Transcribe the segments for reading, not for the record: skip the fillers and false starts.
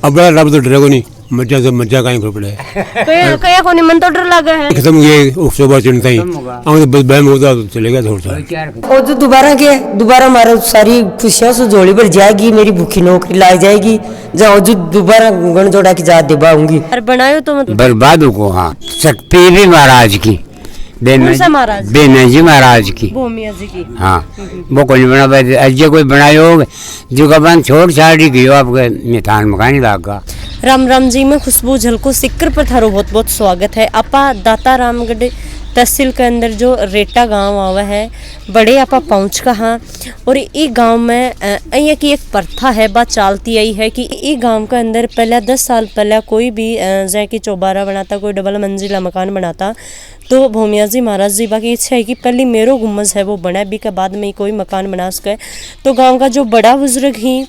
अब बड़ा रब तो डरेगा नहीं, मज्जा से मज्जा कहीं कर पड़े कया कोनी मन तो डर लगा है खत्म ये सुबह चिंता ही हम तो बस बहम होता तो चलेगा थोड़ा सा। और जो दोबारा हमारा सारी खुशियां से जोड़ी बढ़ जाएगी, मेरी भूखी नौकरी लाई जाएगी, जाओ जो दोबारा गण जोड़ा की जात दे पाऊंगी। और बनायो तो मतलब बर्बाद को। हाँ, पीरी महाराज की बेना जी महाराज की भूमिया जी की। हाँ, वो कोई बना अजय कोई बनायो जो कबन छोड़ छाड़ी गयो आपके मिठान मकानी लागा। राम राम जी, मैं खुशबू झलको सिक्कर पर थारो बहुत बहुत स्वागत है। आपा दाता रामगढ़ तहसील के अंदर जो रेटा गांव आवा है, बड़े आपा पहुँच कहाँ और ये गांव में यहाँ की एक प्रथा है, बात चालती आई है कि ये गांव के अंदर पहले 10 साल पहले कोई भी जैसे कि चौबारा बनाता, कोई डबल मंजिला मकान बनाता, तो भूमिया जी महाराज जी बाकी इच्छा है कि पहले मेरो गुम्मज है वो बना भी के बाद में कोई मकान बना सके। तो गांव का जो बड़ा बुजुर्ग ही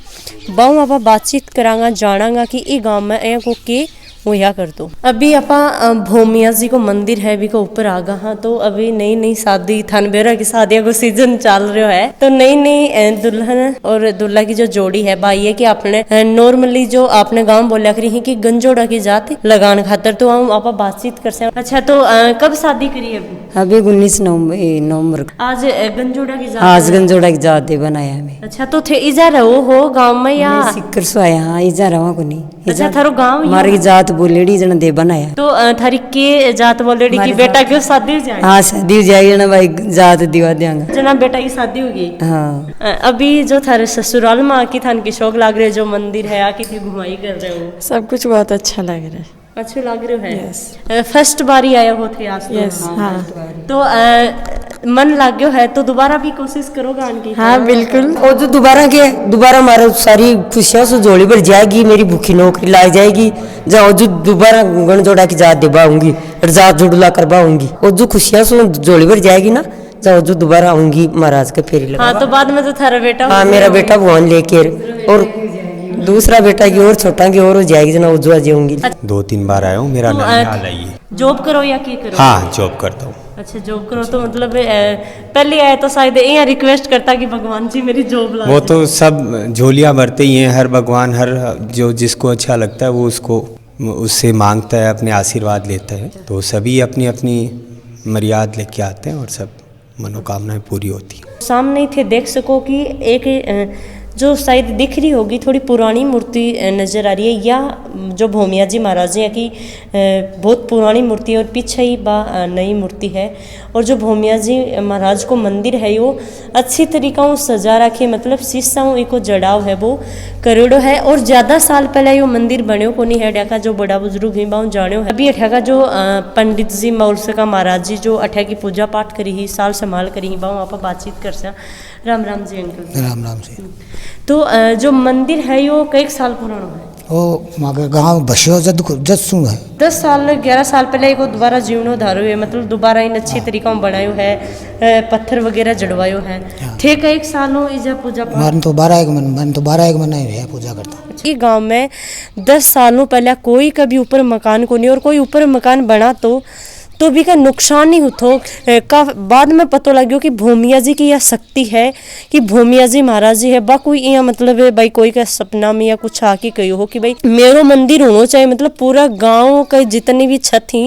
बाऊ आपा बातचीत करांगा, जानांगा कि ये गांव में ऐ को के वो या कर दो। अभी आपा भूमिया जी को मंदिर है भी को ऊपर आ गया। हाँ, तो अभी नई नई शादी थानबेरा की शादियों को सीजन चल रहा है, तो नई नई दुल्हन और दूल्हा की जो जोड़ी है भाई है कि आपने नॉर्मली जो आपने गांव बोला करी है कि गंजोड़ा की जात लगान खातर, तो हम आपा बातचीत कर सकते। अच्छा, तो कब शादी करी है अभी 19 नवंबर आज गंजोड़ा की जात? आज गंजोड़ा की जात दे बनाया हमें। अच्छा, तो थे इजा रहो हो गांव में या सिक्कर सो आया? हाँ, इजा रहा को नहीं। अच्छा, थारो गांव हमारी जात बोलेड़ी जन दे बनाया। तो थारी के जात बोलेड़ी की बेटा क्यों शादी हो जाए? हाँ, शादी हो जाएगी ना भाई, जात दिवा देंगे जना बेटा की शादी होगी। हाँ, अभी जो थारे ससुराल में आकी थान की शौक लाग रहे, जो मंदिर है आकी थी घुमाई कर रहे हो, सब कुछ बहुत अच्छा लग रहा है। अच्छे लग रहे है। फर्स्ट बारी आया हो थे आज? यस, हाँ। तो मन लाग गयो है तो दोबारा भी कोशिश करोगे आने की? हाँ, बिल्कुल। और जो दोबारा हमारा सारी खुशियां से जोड़ी बढ़ जाएगी, मेरी भूखी नौकरी लाई जाएगी, जाओ जो दोबारा गण जोड़ा की जात दे पाऊंगी और जात जुड़ला कर पाऊंगी, और जो खुशियां से जोड़ी बढ़ जाएगी ना, जाओ जो दोबारा आऊंगी महाराज के फेरी लगा। हाँ, तो बाद में तो थारा बेटा? हाँ, मेरा बेटा भगवान लेके, और दूसरा बेटा की और छोटा की और हो जाएगी जना उज्जवा जाऊंगी। 2-3 बार आया हूँ, मेरा नाम हाल आई है। जॉब करो या क्या करो? हाँ, जॉब करता हूँ। अच्छा, जॉब करो तो मतलब पहले आए तो शायद यहाँ रिक्वेस्ट करता कि भगवान जी मेरी जॉब ला। वो तो सब झोलियाँ भरते ही हैं, हर भगवान हर जो जिसको अच्छा लगता है वो उसको उससे मांगता है, अपने आशीर्वाद लेता है, तो सभी अपनी अपनी मर्यादा लेके आते हैं और सब मनोकामनाएं पूरी होती हैं। सामने थे देख सको कि एक जो शायद दिख रही होगी थोड़ी पुरानी मूर्ति नज़र आ रही है, या जो भूमिया जी महाराज जी की बहुत पुरानी मूर्ति है और पीछे ही नई मूर्ति है। और जो भूमिया जी महाराज को मंदिर है वो अच्छी तरीका से सजा रखे, मतलब शीशाओं इको जड़ाव है वो करोड़ो है। और ज़्यादा साल पहले यो मंदिर बनो को नहीं है, अठा का जो बड़ा बुजुर्ग ही बाऊ जानो है। अभी अठा का जो पंडित जी मौलसका महाराज जी जो अठा की पूजा पाठ करी ही, साल संभाल करी ही, बाऊ आप बातचीत कर सा। राम राम जी अंकल। राम राम जी। तो जो मंदिर है वो कई साल पुराना है? वो मागे गांव बसियो जद सुन है 10 साल 11 साल पहले को दोबारा जीर्णोद्धार है, मतलब दोबारा इन अच्छी तरीका में बनायो है, पत्थर वगैरह जड़वायो है। थे कई सालों इजा पूजा मन तो 12 एक महीना ही पूजा करता। ये गांव में 10 सालों पहले कोई कभी ऊपर मकान को नहीं, और कोई ऊपर मकान बना तो भी का नुकसान नहीं होता का। बाद में पता लग गया कि भूमिया जी की यह शक्ति है कि भूमिया जी महाराज जी है बा कोई यहाँ मतलब है भाई कोई का सपना में या कुछ आके कहो हो कि भाई मेरो मंदिर होना चाहिए, मतलब पूरा गांव का जितनी भी छत थी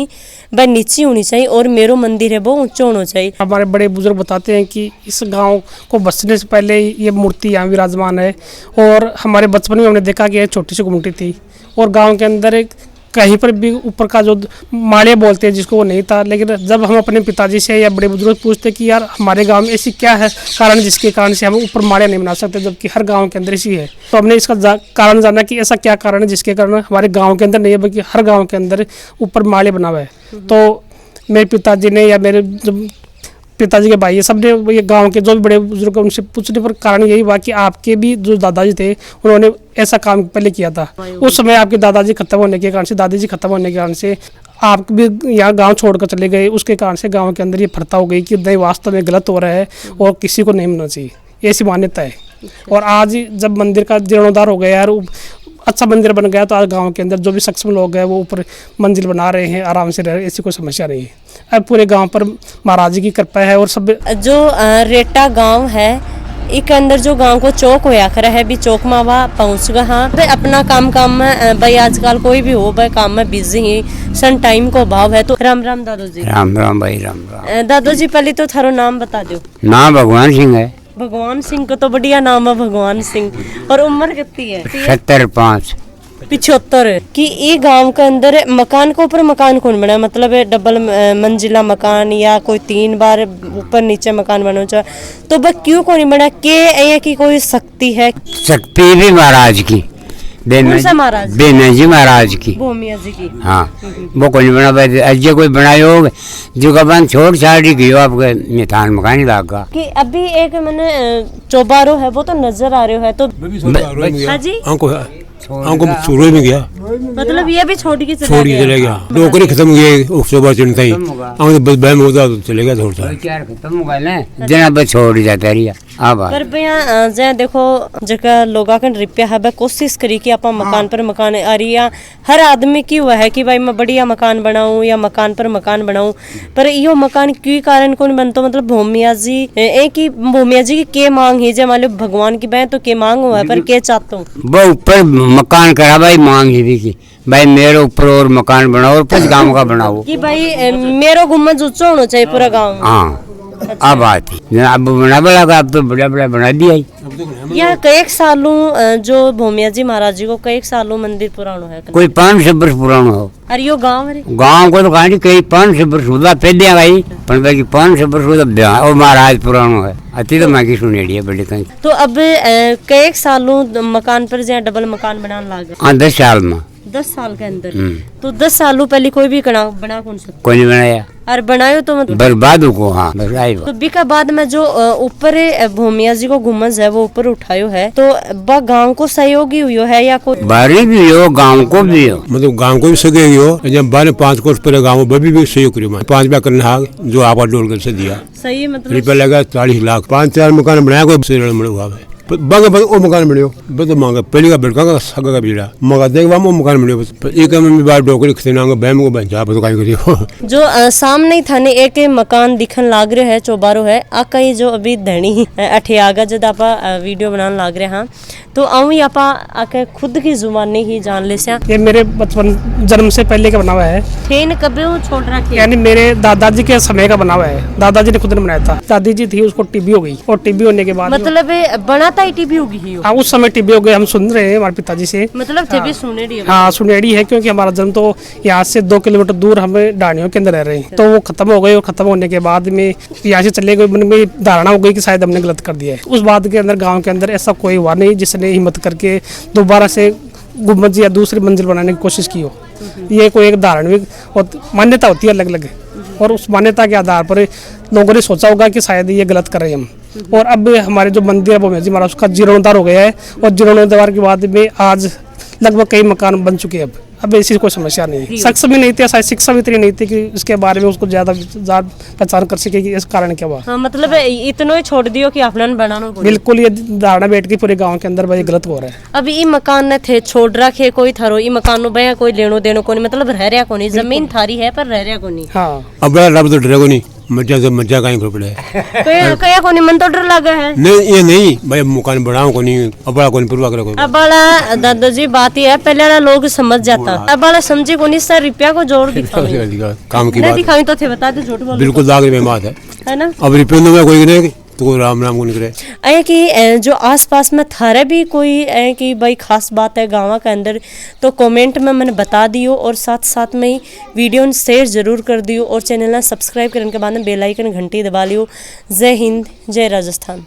भाई नीची होनी चाहिए और मेरो मंदिर है वो ऊंचा होना चाहिए। हमारे बड़े बुजुर्ग बताते हैं कि इस गांव को बसने से पहले ये मूर्ति यहाँ विराजमान है, और हमारे बचपन में हमने देखा कि ये छोटी सी गुमटी थी, और गाँव के अंदर एक कहीं पर भी ऊपर का जो माले बोलते हैं जिसको वो नहीं था। लेकिन जब हम अपने पिताजी से या बड़े बुजुर्ग पूछते कि यार हमारे गांव में ऐसी क्या है कारण जिसके कारण से हम ऊपर माले नहीं बना सकते, जबकि हर गांव के अंदर ऐसी है, तो हमने इसका कारण जाना कि ऐसा क्या कारण है जिसके कारण हमारे गाँव के अंदर नहीं है बल्कि हर गाँव के अंदर ऊपर माले बना हुआ है। तो मेरे पिताजी ने या मेरे जो पिताजी के भाई सबने ये गांव के जो भी बड़े बुजुर्ग उनसे पूछने पर कारण यही हुआ कि आपके भी जो दादाजी थे उन्होंने ऐसा काम पहले किया था। उस समय आपके दादाजी खत्म होने के कारण से, दादाजी खत्म होने के कारण से आप भी यहाँ गांव छोड़कर चले गए, उसके कारण से गांव के अंदर ये प्रथा हो गई कि नहीं वास्तव में गलत हो रहा है और किसी को नहीं मिलना चाहिए, ऐसी मान्यता है। और आज जब मंदिर का जीर्णोद्धार हो गया यार, अच्छा मंदिर बन गया, तो आज गांव के अंदर जो भी सक्षम लोग हैं वो ऊपर मंजिल बना रहे हैं, आराम से रह रहे हैं, ऐसी कोई समस्या नहीं है। अब पूरे गांव पर महाराज जी की कृपा है। और सब जो रेटा गांव है एक अंदर जो गांव को चौक होया खरा है भी चौक में वह पहुंच गया हाँ भाई अपना काम में भाई आजकल कोई भी हो भाई काम में बिजी ही सन टाइम को अभाव है तो राम राम दादू जी। राम राम भाई राम राम। दादू जी पहले तो थारो नाम बता दो। नाम भगवान सिंह है। भगवान सिंह को तो बढ़िया नाम है भगवान सिंह। और उम्र कितनी है? 75 75। कि ये गांव के अंदर मकान के ऊपर मकान कौन बना मतलब डबल मंजिला मकान या कोई 3 बार ऊपर नीचे मकान बनो चाहे तो वह क्यों कौन बना के ये की कोई शक्ति है? शक्ति भी महाराज की महाराज बेना जी महाराज की भूमिया जी की। हाँ वो कोई बना अजय कोई बनायो जो कबन छोड़ छाड़ ही गयो आपके मिठान मकान इलाका कि अभी एक मैंने चौबारो है वो तो नजर आ रहा है तो हाँ जी हमको सूरज में गया मतलब ये भी छोड़ के चले गया नौकरी खत्म हो गई सुबह चिंता ही हम बस बहम होता तो चले गया थोड़ा सा खत्म हो गया जना बस छोड़ जाता रिया अब पर भैया जे देखो जगह लोगा कन रिप्या है कोशिश करी कि आपा मकान पर मकान अरिया हर आदमी की हुआ है कि भाई मैं बढ़िया मकान बनाऊं या मकान पर मकान बनाऊं पर यो मकान क्यों कारण कौन बनतो मतलब भूमिया जी एक ही भूमिया जी की के मांग है जे मान लो भगवान की बहन तो के मांग हुआ है पर के चाहता हूँ वो ऊपर मकान करा भाई मांग ही की भाई मेरे ऊपर और मकान बनाओ और 5 गांव का बनाओ कि भाई मेरो गुम्बद ऊंचा होना चाहिए पूरा गांव। हाँ अब आती अब बना बड़ा अब तो बड़ा बड़ा बना दिया ही या कई सालों जो भूमिया जी महाराज जी को कई सालों मंदिर पुराना है कोई 500 वर्ष पुराना हो अरे यो गांव है गांव को तो कहानी कई 500 वर्ष हुआ पहले भाई पर बाकी 500 वर्ष हुआ और महाराज पुराना है अति तो मैं की सुनेड़ी है बड़े कहीं तो अब कई सालों मकान पर जहाँ डबल मकान बनाने लगे हाँ 10 साल में 10 साल के अंदर तो 10 सालों पहले कोई भी बना कौन सकता कोई नहीं बनाया और बनायो तो मतलब बर्बाद को हाँ बस तो बीका बाद में जो ऊपर भूमिया जी को गुम्बद है वो ऊपर उठायो है तो बा गांव को सहयोगी हुई है या कोई बारी भी हो गांव को भी हो मतलब गांव को भी सहयोगी हो जब 5 कोस पर गाँव में भी सहयोग करियो 5 बार करना जो आपा डोल कर से दिया सही मतलब रुपया लगा 40 लाख 5-4 मकान बनाया कोई हुआ है बंग वो मकान बनियो बस मांगा पहली का बेड़का का सगा का बीड़ा मगा देख वो मकान बनियो बस एक में बार डोकरी खसेना बैम को बन जा बस काई करियो जो सामने थाने एक मकान दिखन लाग रहे है चौबारो है आका ही जो अभी धनी अठे आगा जब आपा वीडियो बनाने लाग रहे हाँ तो आऊँ ही आपा आके खुद की जुबानी ही जान ले सा ये मेरे बचपन जन्म से पहले का बना हुआ है थे न कभी वो छोड़ रखे यानी मेरे दादाजी के समय का बना हुआ है दादाजी ने खुद ने बनाया था दादी जी थी उसको टीबी हो गई और टीबी होने के बाद मतलब बना था टीबी होगी हाँ उस समय टीबी हो गई हम सुन रहे हैं हमारे पिताजी से मतलब थे भी सुनेड़ी हाँ सुनेड़ी है क्योंकि हमारा जन्म तो यहाँ से 2 किलोमीटर दूर हमें डाणियों के अंदर रह रहे हैं तो वो खत्म हो गई और खत्म होने के बाद में यहाँ से चले गए मन में धारणा हो गई कि शायद हमने गलत कर दिया है उस बात के अंदर गाँव के अंदर ऐसा कोई हुआ नहीं जिसने हिम्मत करके दोबारा से गुम्बद या दूसरी मंजिल बनाने की कोशिश की हो। ये कोई एक धार्मिक और मान्यता होती है अलग अलग और उस मान्यता के आधार पर लोगों ने सोचा होगा कि शायद ये गलत कर रहे हैं हम और अब हमारे जो मंदिर है भूमिया जी महाराज उसका जीर्णोद्धार हो गया है और जीर्णोद्धार के बाद में आज लगभग कई मकान बन चुके हैं अब ऐसी कोई समस्या नहीं है। शख्स भी नहीं थी शायद शिक्षा भी इतनी नहीं थी कि इसके बारे में उसको ज्यादा पहचान कर सके कि इस कारण क्या हुआ। हाँ, मतलब इतना ही छोड़ दियो कि अपना बनाना बिल्कुल ये धारणा बैठ गई पूरे गांव के अंदर भाई गलत हो रहा है। अब ये मकान न थे छोड़ रखे कोई थारो ये मकान भैया कोई लेनो देनो को नहीं मतलब रह रहा को नहीं जमीन थारी है पर रह रहा को नहीं। हाँ अब रब तो डरे को नहीं मज्जा से मज्जा कहीं कर पड़े कया को नहीं मन तो डर लगा है नहीं ये नहीं भाई मकान बनाओ को नहीं अब बड़ा को नहीं पूर्वा करे अब बड़ा दादाजी बात ही है पहले वाला लोग समझ जाता अब बड़ा समझे को नहीं सर रुपया को जोड़ दिखाओ काम की बात दिखाई तो थे बता दे झूठ बोल बिल्कुल दाग में बात है ना। अब रिपेयर में कोई नहीं तो राम राम को निकले ऐ कि जो आसपास में थारे भी कोई ऐ कि भाई खास बात है गाँव के अंदर तो कमेंट में मैंने बता दियो और साथ साथ में ही वीडियो शेयर जरूर कर दियो और चैनल ना सब्सक्राइब करने के बाद में बेल आइकन घंटी दबा लियो। जय हिंद जय राजस्थान।